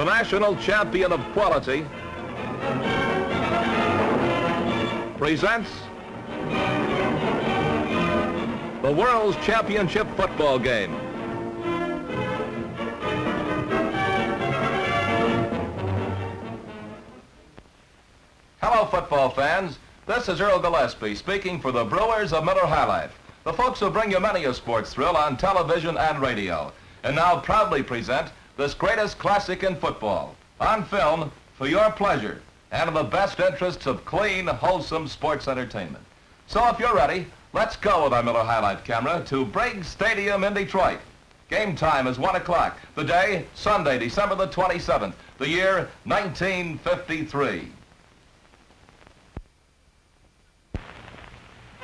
the national champion of quality, presents the World's Championship football game. Hello, football fans. This is Earl Gillespie speaking for the Brewers of Miller High Life, the folks who bring you many a sports thrill on television and radio, and now proudly present this greatest classic in football, on film for your pleasure and in the best interests of clean, wholesome sports entertainment. So if you're ready, let's go with our Miller High Life camera to Briggs Stadium in Detroit. Game time is 1 o'clock. The day, Sunday, December the 27th, the year 1953.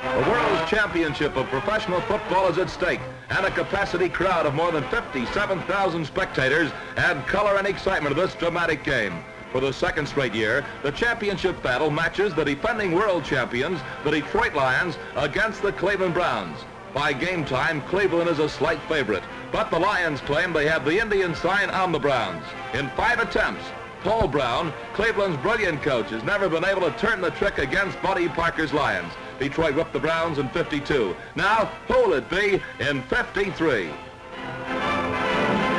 The World's Championship of Professional Football is at stake, and a capacity crowd of more than 57,000 spectators add color and excitement to this dramatic game. For the second straight year, the championship battle matches the defending world champions, the Detroit Lions, against the Cleveland Browns. By game time, Cleveland is a slight favorite, but the Lions claim they have the Indian sign on the Browns. In 5 attempts, Paul Brown, Cleveland's brilliant coach, has never been able to turn the trick against Buddy Parker's Lions. Detroit whipped the Browns in 52. Now, who'll it be in 53?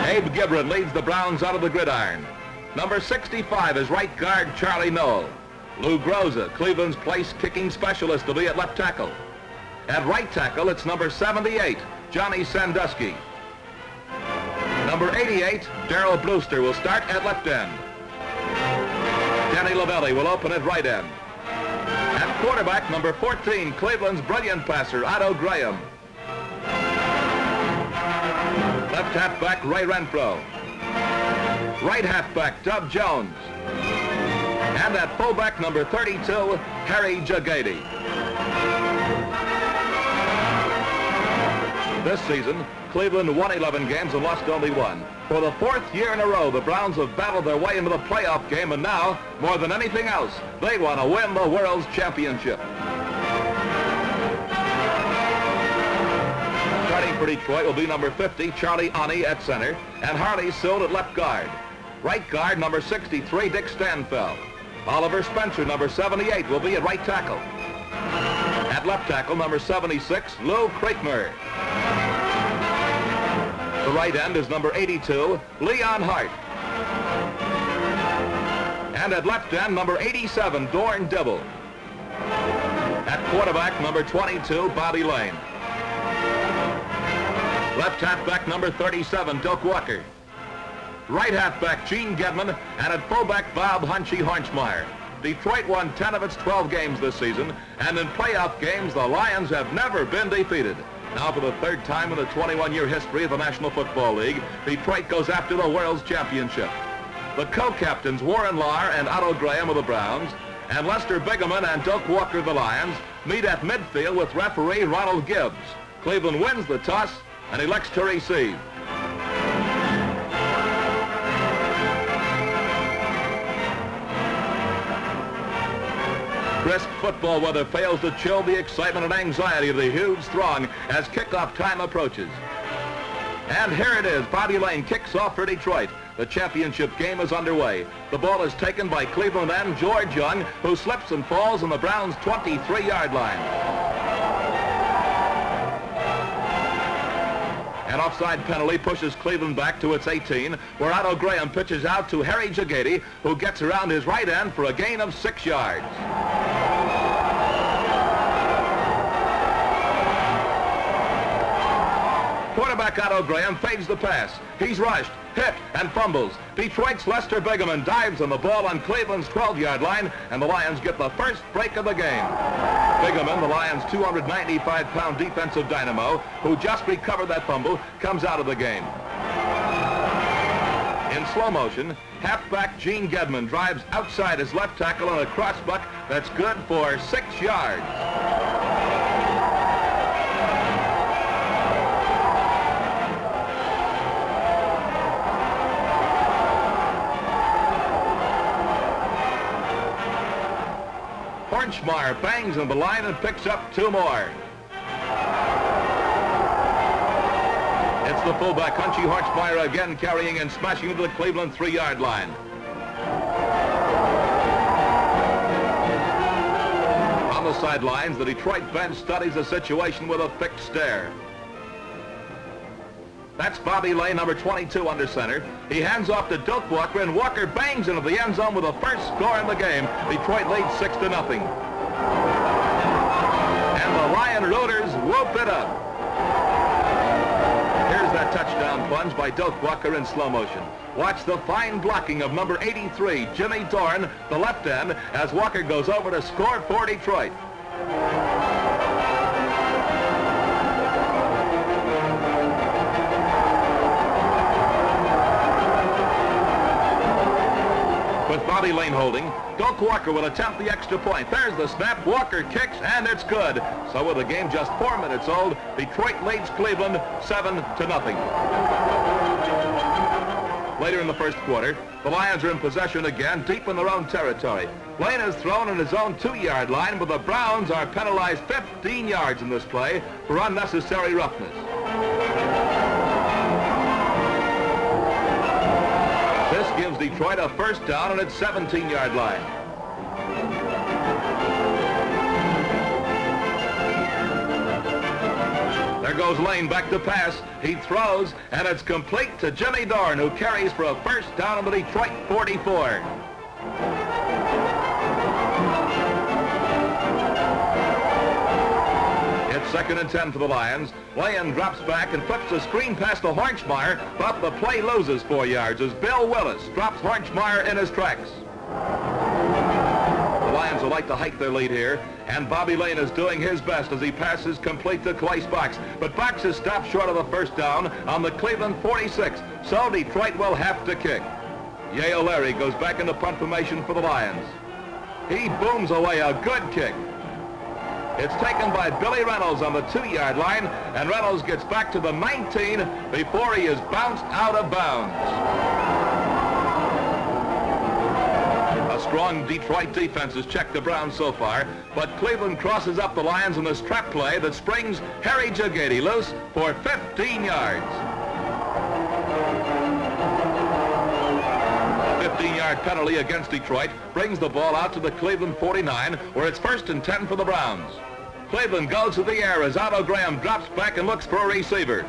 Abe Gibran leads the Browns out of the gridiron. Number 65 is right guard Charlie Noll. Lou Groza, Cleveland's place-kicking specialist, will be at left tackle. At right tackle, it's number 78, Johnny Sandusky. Number 88, Darrell Brewster, will start at left end. Kenny Lavelli will open at right end. At quarterback, number 14, Cleveland's brilliant passer, Otto Graham. Left halfback, Ray Renfro. Right halfback, Dub Jones. And at fullback, number 32, Harry Jagady. This season, Cleveland won 11 games and lost only 1. For the 4th year in a row, the Browns have battled their way into the playoff game, and now, more than anything else, they want to win the World's Championship. Starting for Detroit will be number 50, Charlie Ani at center, and Harley Soule at left guard. Right guard, number 63, Dick Stanfeld. Oliver Spencer, number 78, will be at right tackle. At left tackle, number 76, Lou Creekmur. The right end is number 82, Leon Hart. And at left end, number 87, Dorn Dibble. At quarterback, number 22, Bobby Lane. Left halfback, number 37, Doak Walker. Right halfback, Gene Gedman, and at fullback, Bob Hunchy Hornsmeyer. Detroit won 10 of its 12 games this season, and in playoff games, the Lions have never been defeated. Now, for the 3rd time in the 21-year history of the National Football League, Detroit goes after the World's Championship. The co-captains, Warren Lahr and Otto Graham of the Browns, and Lester Bigeman and Doak Walker of the Lions, meet at midfield with referee Ronald Gibbs. Cleveland wins the toss and elects to receive. Crisp football weather fails to chill the excitement and anxiety of the huge throng as kickoff time approaches. And here it is. Bobby Lane kicks off for Detroit. The championship game is underway. The ball is taken by Cleveland end George Young, who slips and falls on the Browns' 23-yard line. An offside penalty pushes Cleveland back to its 18, where Otto Graham pitches out to Harry Jagady, who gets around his right end for a gain of 6 yards. Quarterback Otto Graham fades the pass. He's rushed, hit, and fumbles. Detroit's Lester Bigeman dives on the ball on Cleveland's 12-yard line, and the Lions get the first break of the game. Bigeman, the Lions' 295-pound defensive dynamo, who just recovered that fumble, comes out of the game. In slow motion, halfback Gene Gedman drives outside his left tackle on a crossbuck that's good for 6 yards. Hornsmeyer bangs on the line and picks up 2 more. It's the fullback, Hunchy Horchmeyer, again carrying and smashing into the Cleveland 3-yard line. On the sidelines, the Detroit bench studies the situation with a fixed stare. That's Bobby Lane, number 22, under center. He hands off to Doak Walker, and Walker bangs into the end zone with the first score in the game. Detroit leads 6-0. And the Lion Rooters whoop it up. Here's that touchdown plunge by Doak Walker in slow motion. Watch the fine blocking of number 83, Jimmy Dorn, the left end, as Walker goes over to score for Detroit. With Bobby Lane holding, Doak Walker will attempt the extra point. There's the snap. Walker kicks, and it's good. So with the game just 4 minutes old, Detroit leads Cleveland 7-0. Later in the first quarter, the Lions are in possession again, deep in their own territory. Lane is thrown in his own 2-yard line, but the Browns are penalized 15 yards in this play for unnecessary roughness. This gives Detroit a first down on its 17-yard line. There goes Lane back to pass. He throws, and it's complete to Jimmy Dorn, who carries for a first down on the Detroit 44. It's 2nd and 10 for the Lions. Lane drops back and flips the screen pass to Horchmeyer, but the play loses 4 yards as Bill Willis drops Horchmeyer in his tracks. The Lions would like to hike their lead here, and Bobby Lane is doing his best as he passes complete to Clay Box. But Box is stopped short of the first down on the Cleveland 46, so Detroit will have to kick. Ye O'Leary goes back into punt formation for the Lions. He booms away a good kick. It's taken by Billy Reynolds on the 2-yard line, and Reynolds gets back to the 19 before he is bounced out of bounds. A strong Detroit defense has checked the Browns so far, but Cleveland crosses up the Lions in this trap play that springs Harry Jagady loose for 15 yards. 15-yard penalty against Detroit brings the ball out to the Cleveland 49, where it's 1st and 10 for the Browns. Cleveland goes to the air as Otto Graham drops back and looks for a receiver.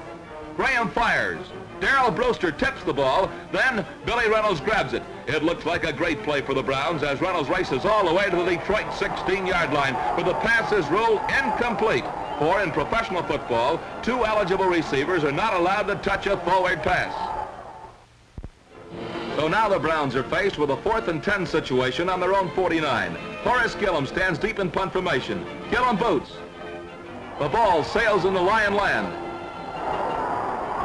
Graham fires. Darrell Brewster tips the ball, then Billy Reynolds grabs it. It looks like a great play for the Browns as Reynolds races all the way to the Detroit 16-yard line, but the pass is ruled incomplete. For in professional football, 2 eligible receivers are not allowed to touch a forward pass. So now the Browns are faced with a 4th and 10 situation on their own 49. Horace Gillum stands deep in punt formation. Gillum boots. The ball sails into Lion land.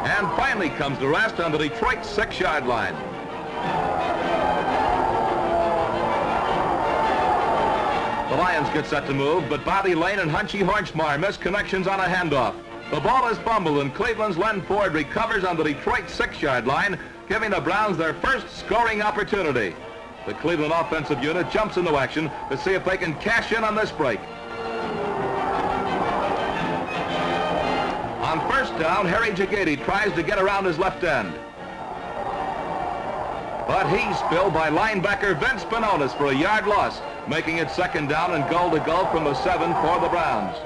And finally comes to rest on the Detroit 6-yard line. The Lions get set to move, but Bobby Lane and Hunchy Horchmeyer miss connections on a handoff. The ball is fumbled, and Cleveland's Len Ford recovers on the Detroit 6-yard line, giving the Browns their first scoring opportunity. The Cleveland offensive unit jumps into action to see if they can cash in on this break. On first down, Harry Jagady tries to get around his left end. But he's spilled by linebacker Vince Spinonis for a yard loss, making it 2nd down and goal to go from the 7 for the Browns.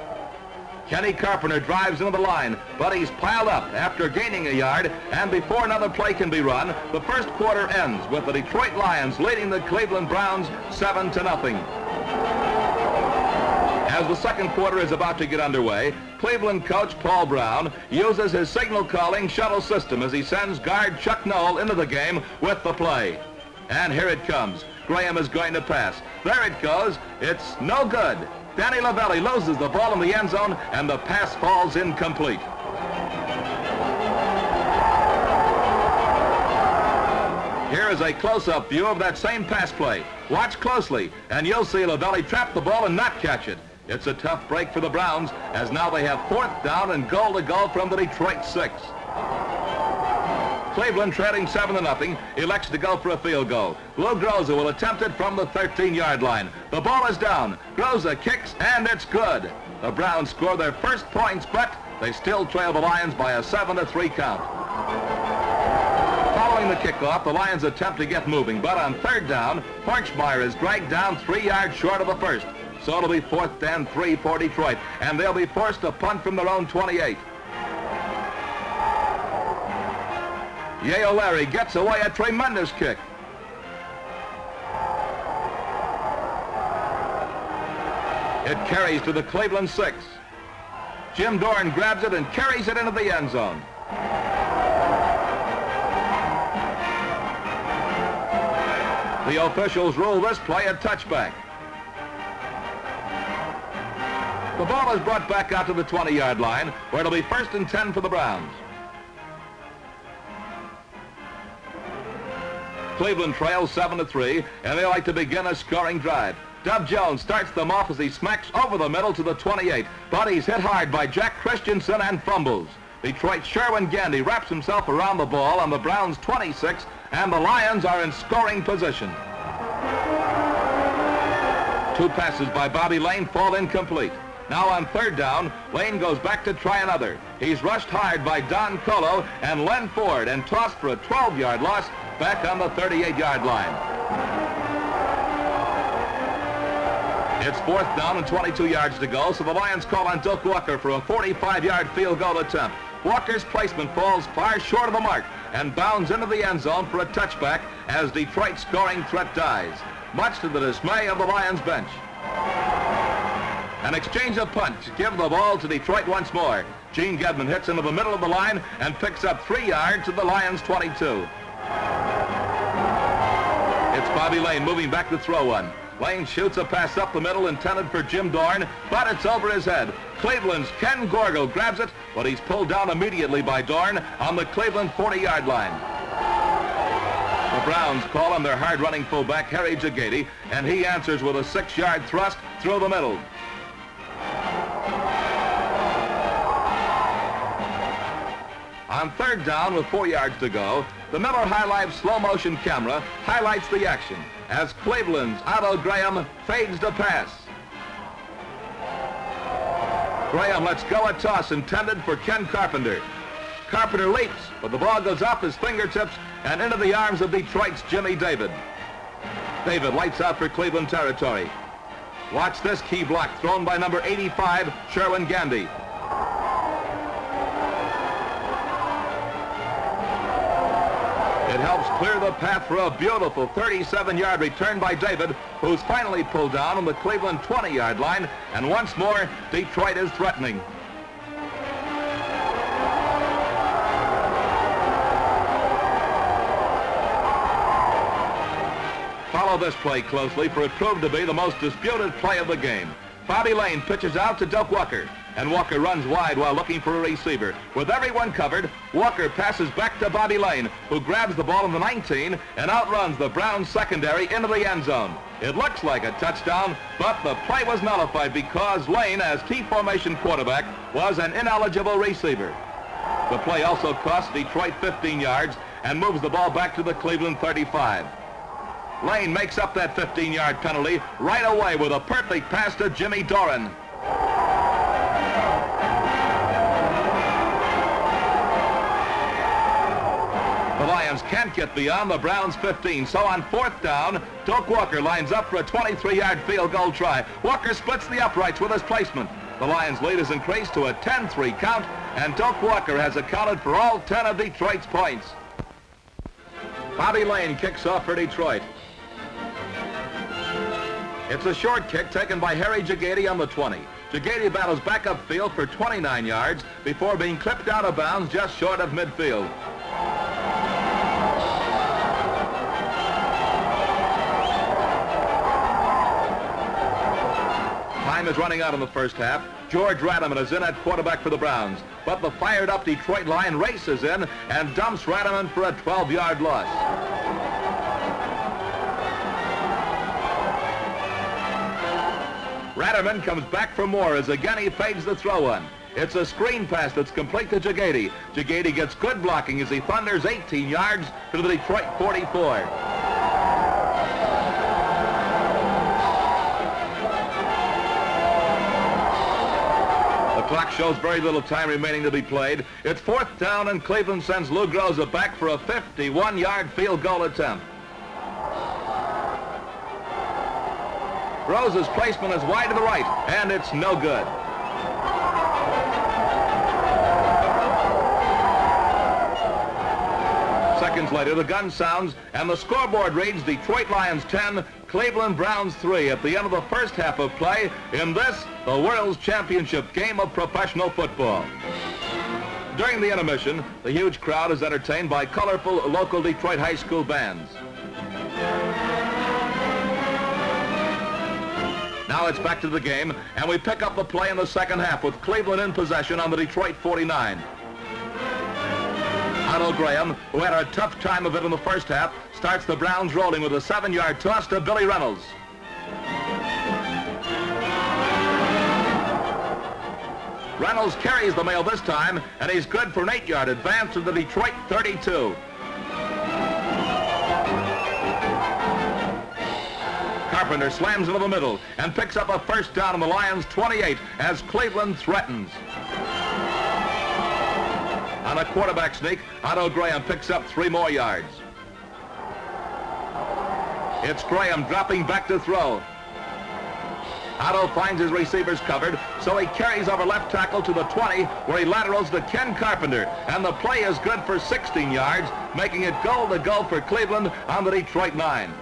Kenny Carpenter drives into the line, but he's piled up after gaining a yard, and before another play can be run, the first quarter ends with the Detroit Lions leading the Cleveland Browns 7-0. As the second quarter is about to get underway, Cleveland coach Paul Brown uses his signal calling shuttle system as he sends guard Chuck Noll into the game with the play. And here it comes. Graham is going to pass. There it goes. It's no good. Danny Lavelli loses the ball in the end zone, and the pass falls incomplete. Here is a close-up view of that same pass play. Watch closely, and you'll see Lavelli trap the ball and not catch it. It's a tough break for the Browns, as now they have 4th down and goal to go from the Detroit 6. Cleveland, trailing 7-0, elects to go for a field goal. Lou Groza will attempt it from the 13-yard line. The ball is down. Groza kicks, and it's good. The Browns score their first points, but They still trail the Lions by a 7-3 count. Following the kickoff, the Lions attempt to get moving, but on third down, Horchmeyer is dragged down 3 yards short of the first. So it'll be 4th and 3 for Detroit, and they'll be forced to punt from their own 28. Ye O'Leary gets away a tremendous kick. It carries to the Cleveland 6. Jim Dorn grabs it and carries it into the end zone. The officials rule this play a touchback. The ball is brought back out to the 20-yard line, where it'll be 1st and 10 for the Browns. Cleveland trails 7-3, and they like to begin a scoring drive. Dub Jones starts them off as he smacks over the middle to the 28, but he's hit hard by Jack Christensen and fumbles. Detroit's Sherwin Gandy wraps himself around the ball on the Browns' 26, and the Lions are in scoring position. 2 passes by Bobby Lane fall incomplete. Now on third down, Lane goes back to try another. He's rushed hard by Don Colo and Len Ford and tossed for a 12-yard loss back on the 38-yard line. It's 4th down and 22 yards to go, so the Lions call on Doak Walker for a 45-yard field goal attempt. Walker's placement falls far short of the mark and bounds into the end zone for a touchback as Detroit's scoring threat dies, much to the dismay of the Lions bench. An exchange of punts give the ball to Detroit once more. Gene Gedman hits into the middle of the line and picks up 3 yards to the Lions' 22. It's Bobby Lane moving back to throw one. Lane shoots a pass up the middle intended for Jim Dorn, but it's over his head. Cleveland's Ken Gorgel grabs it, but he's pulled down immediately by Dorn on the Cleveland 40-yard line. The Browns call on their hard-running fullback, Harry Jagady, and he answers with a 6-yard thrust through the middle. On third down with 4 yards to go, the Miller High Life slow-motion camera highlights the action as Cleveland's Otto Graham fades to pass. Graham lets go a toss intended for Ken Carpenter. Carpenter leaps, but the ball goes off his fingertips and into the arms of Detroit's Jimmy David. David lights out for Cleveland territory. Watch this key block thrown by number 85, Sherwin Gandy. It helps clear the path for a beautiful 37-yard return by David, who's finally pulled down on the Cleveland 20-yard line, and once more, Detroit is threatening. Follow this play closely, for it proved to be the most disputed play of the game. Bobby Lane pitches out to Doak Walker, and Walker runs wide while looking for a receiver. With everyone covered, Walker passes back to Bobby Lane, who grabs the ball in the 19 and outruns the Browns secondary into the end zone. It looks like a touchdown, but the play was nullified because Lane, as T formation quarterback, was an ineligible receiver. The play also cost Detroit 15 yards and moves the ball back to the Cleveland 35. Lane makes up that 15-yard penalty right away with a perfect pass to Jimmy Doran. The Lions can't get beyond the Browns' 15, so on fourth down, Doak Walker lines up for a 23-yard field goal try. Walker splits the uprights with his placement. The Lions' lead is increased to a 10-3 count, and Doak Walker has accounted for all 10 of Detroit's points. Bobby Lane kicks off for Detroit. It's a short kick taken by Harry Jagady on the 20. Jagady battles back upfield for 29 yards before being clipped out of bounds just short of midfield. Time is running out in the first half. George Radaman is in at quarterback for the Browns, but the fired-up Detroit line races in and dumps Radaman for a 12-yard loss. Radaman comes back for more as again he fades the throw one. It's a screen pass that's complete to Jagady. Jagady gets good blocking as he thunders 18 yards to the Detroit 44. The clock shows very little time remaining to be played. It's 4th down, and Cleveland sends Lou Groza back for a 51-yard field goal attempt. Groza's placement is wide to the right, and it's no good. Seconds later, the gun sounds, and the scoreboard reads Detroit Lions 10, Cleveland Browns 3 at the end of the first half of play in this, the world's championship game of professional football. During the intermission, the huge crowd is entertained by colorful local Detroit high school bands. Now it's back to the game, and we pick up the play in the second half with Cleveland in possession on the Detroit 49. Otto Graham, who had a tough time of it in the first half, starts the Browns rolling with a 7-yard toss to Billy Reynolds. Reynolds carries the mail this time, and he's good for an 8-yard advance to the Detroit 32. Carpenter slams into the middle and picks up a first down on the Lions 28 as Cleveland threatens. On a quarterback sneak, Otto Graham picks up 3 more yards. It's Graham dropping back to throw. Otto finds his receivers covered, so he carries over left tackle to the 20, where he laterals to Ken Carpenter, and the play is good for 16 yards, making it goal to goal for Cleveland on the Detroit 9.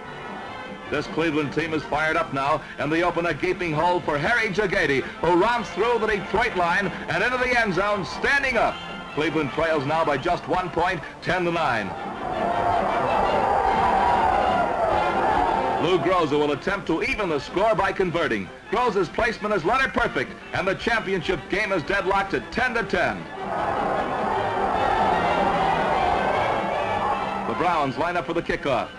This Cleveland team is fired up now, and they open a gaping hole for Harry Jagady, who romps through the Detroit line and into the end zone, standing up. Cleveland trails now by just 1 point, 10-9. Lou Groza will attempt to even the score by converting. Groza's placement is letter perfect, and the championship game is deadlocked at 10-10. The Browns line up for the kickoff.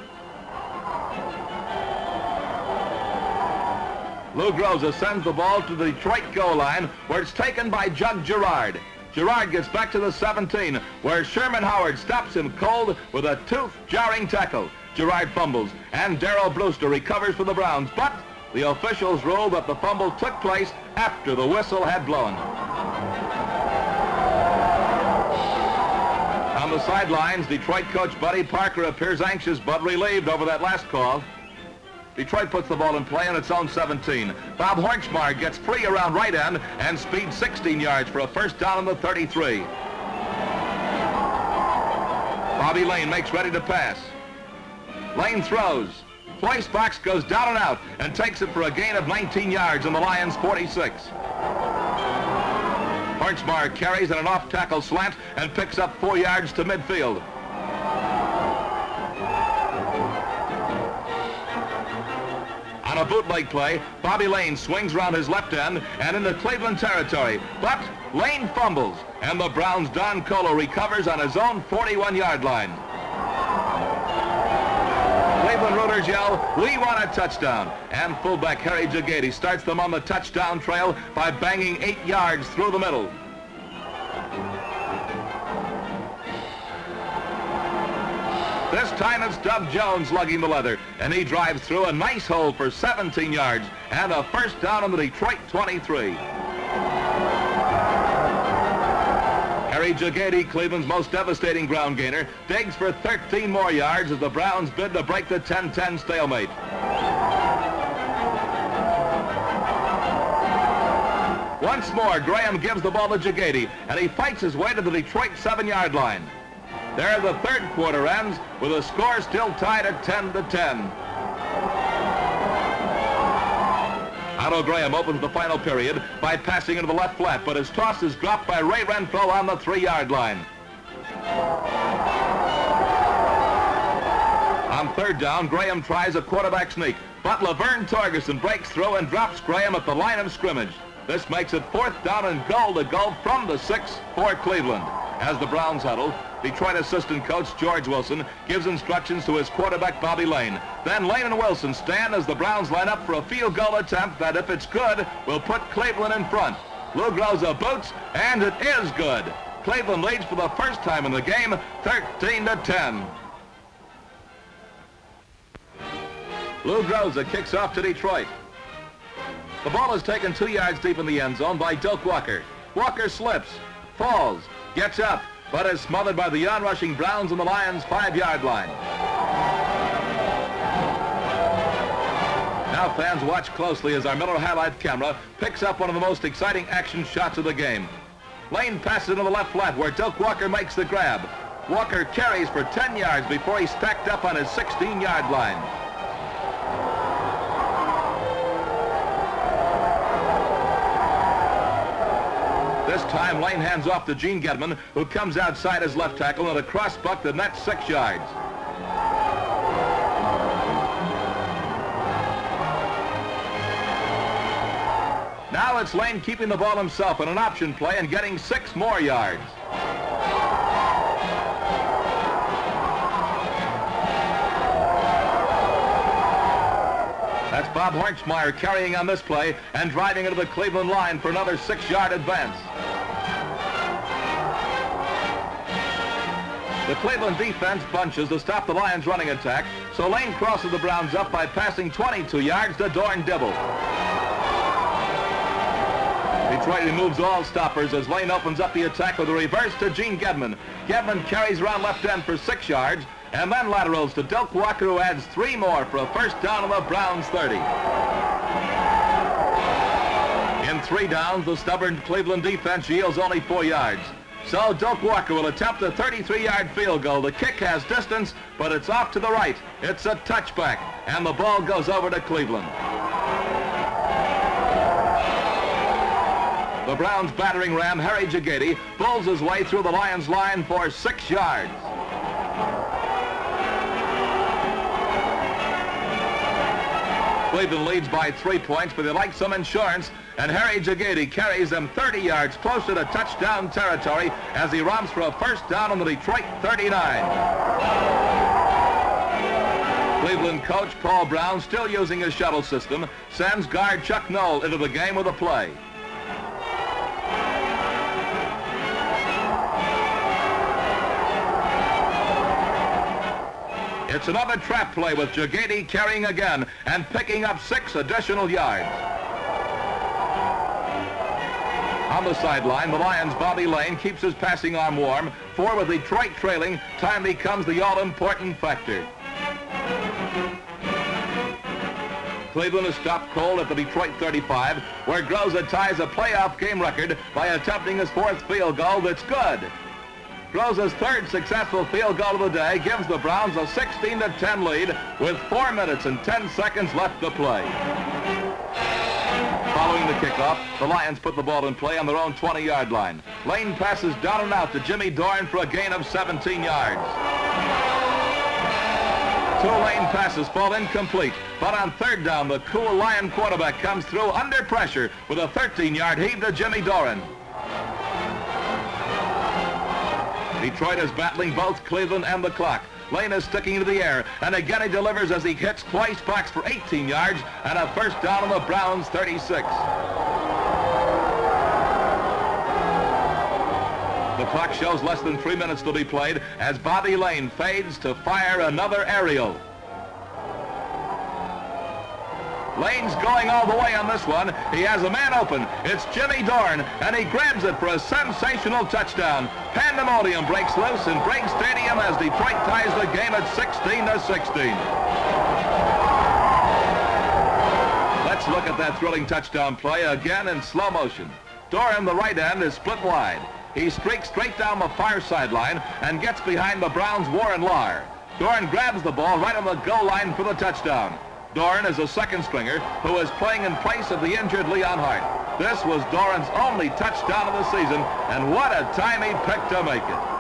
Lou Groza sends the ball to the Detroit goal line, where it's taken by Jug Gerard. Gerard gets back to the 17, where Sherman Howard stops him cold with a tooth-jarring tackle. Gerard fumbles, and Darrell Brewster recovers for the Browns, but the officials ruled that the fumble took place after the whistle had blown. On the sidelines, Detroit coach Buddy Parker appears anxious but relieved over that last call. Detroit puts the ball in play on its own 17. Bob Horchmar gets free around right end and speeds 16 yards for a first down on the 33. Bobby Lane makes ready to pass. Lane throws. Place box goes down and out and takes it for a gain of 19 yards on the Lions 46. Horchmar carries on an off-tackle slant and picks up 4 yards to midfield. On a bootleg play, Bobby Lane swings around his left end and into Cleveland territory, but Lane fumbles, and the Browns' Don Colo recovers on his own 41-yard line. Cleveland Rooters yell, "We want a touchdown," and fullback Harry Jagady starts them on the touchdown trail by banging 8 yards through the middle. This time it's Dub Jones lugging the leather, and he drives through a nice hole for 17 yards and a first down on the Detroit 23. Harry Jagady, Cleveland's most devastating ground gainer, digs for 13 more yards as the Browns bid to break the 10-10 stalemate. Once more, Graham gives the ball to Jagady, and he fights his way to the Detroit 7-yard line. There the third quarter ends with a score still tied at 10-10. Otto Graham opens the final period by passing into the left flat, but his toss is dropped by Ray Renfro on the 3-yard line. On third down, Graham tries a quarterback sneak, but Laverne Torgerson breaks through and drops Graham at the line of scrimmage. This makes it 4th down and goal to go from the 6 for Cleveland. As the Browns huddle, Detroit assistant coach George Wilson gives instructions to his quarterback Bobby Lane. Then Lane and Wilson stand as the Browns line up for a field goal attempt that, if it's good, will put Cleveland in front. Lou Groza boots, and it is good. Cleveland leads for the first time in the game, 13-10. Lou Groza kicks off to Detroit. The ball is taken 2 yards deep in the end zone by Doak Walker. Walker slips, falls, gets up, but is smothered by the onrushing Browns on the Lions' 5-yard line. Now fans watch closely as our Miller highlight camera picks up one of the most exciting action shots of the game. Lane passes into the left flat where Doak Walker makes the grab. Walker carries for 10 yards before he's stacked up on his 16-yard line. This time Lane hands off to Gene Gedman, who comes outside his left tackle and a cross buck the net 6 yards. Now it's Lane keeping the ball himself in an option play and getting 6 more yards. That's Bob Hornschmeyer carrying on this play and driving into the Cleveland line for another 6-yard advance. The Cleveland defense bunches to stop the Lions' running attack, so Lane crosses the Browns up by passing 22 yards to Dorn Dibble. Detroit removes all stoppers as Lane opens up the attack with a reverse to Gene Gedman. Gedman carries around left end for 6 yards and then laterals to Doak Walker, who adds 3 more for a first down on the Browns' 30. In 3 downs, the stubborn Cleveland defense yields only 4 yards. So Doak Walker will attempt a 33-yard field goal. The kick has distance, but it's off to the right. It's a touchback, and the ball goes over to Cleveland. The Browns' battering ram, Harry Jagady, pulls his way through the Lions' line for 6 yards. Cleveland leads by 3 points, but they like some insurance, and Harry Jagady carries them 30 yards closer to touchdown territory as he romps for a first down on the Detroit 39. Cleveland coach Paul Brown, still using his shuttle system, sends guard Chuck Noll into the game with a play. It's another trap play with Jagady carrying again and picking up 6 additional yards. On the sideline, the Lions' Bobby Lane keeps his passing arm warm, for with Detroit trailing, time becomes the all-important factor. Cleveland is stopped cold at the Detroit 35, where Groza ties a playoff game record by attempting his 4th field goal that's good. Groza's 3rd successful field goal of the day gives the Browns a 16-10 lead with 4 minutes and 10 seconds left to play. Following the kickoff, the Lions put the ball in play on their own 20-yard line. Lane passes down and out to Jimmy Dorn for a gain of 17 yards. 2 Lane passes fall incomplete, but on 3rd down, the cool Lion quarterback comes through under pressure with a 13-yard heave to Jimmy Doran. Detroit is battling both Cleveland and the clock. Lane is sticking into the air, and again he delivers as he hits twice, backs for 18 yards and a first down on the Browns' 36. The clock shows less than 3 minutes to be played as Bobby Lane fades to fire another aerial. Lane's going all the way on this one. He has a man open. It's Jimmy Dorn, and he grabs it for a sensational touchdown. Pandemonium breaks loose in Briggs Stadium as Detroit ties the game at 16-16. Let's look at that thrilling touchdown play again in slow motion. Dorn, the right end, is split wide. He streaks straight down the far sideline and gets behind the Browns' Warren Lahr. Dorn grabs the ball right on the goal line for the touchdown. Dorn is a second stringer who is playing in place of the injured Leon Hart. This was Doran's only touchdown of the season, and what a time he picked to make it.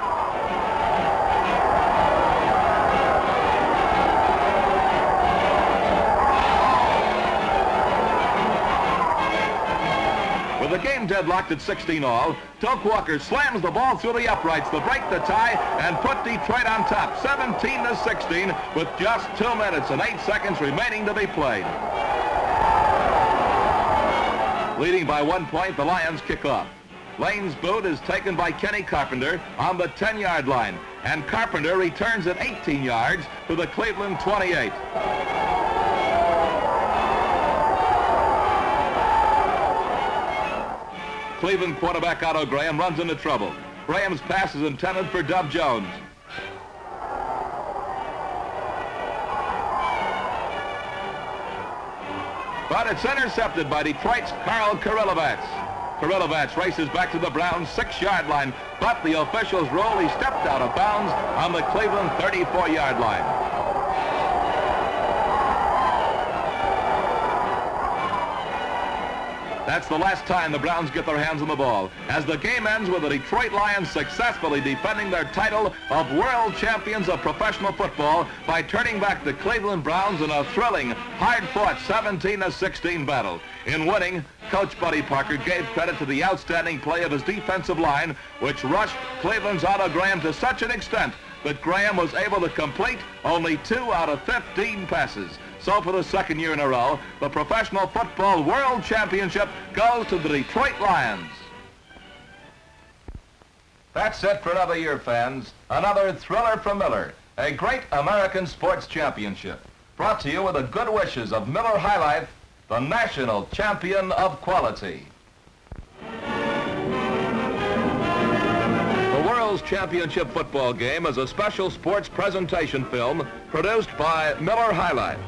With the game deadlocked at 16-all, Doak Walker slams the ball through the uprights to break the tie and put Detroit on top, 17-16, with just 2 minutes and 8 seconds remaining to be played. Leading by 1 point, the Lions kick off. Lane's boot is taken by Kenny Carpenter on the 10-yard line, and Carpenter returns at 18 yards to the Cleveland 28. Cleveland quarterback Otto Graham runs into trouble. Graham's pass is intended for Dub Jones. But it's intercepted by Detroit's Karl Kurilovats. Kurilovats races back to the Browns' 6-yard line, but the officials rule he stepped out of bounds on the Cleveland 34-yard line. That's the last time the Browns get their hands on the ball, as the game ends with the Detroit Lions successfully defending their title of world champions of professional football by turning back the Cleveland Browns in a thrilling, hard-fought 17-16 battle. In winning, Coach Buddy Parker gave credit to the outstanding play of his defensive line, which rushed Cleveland's Otto Graham to such an extent that Graham was able to complete only 2 out of 15 passes. So for the second year in a row, the Professional Football World Championship goes to the Detroit Lions. That's it for another year, fans. Another thriller from Miller, a great American sports championship. Brought to you with the good wishes of Miller High Life, the national champion of quality. The World's Championship football game is a special sports presentation film produced by Miller High Life.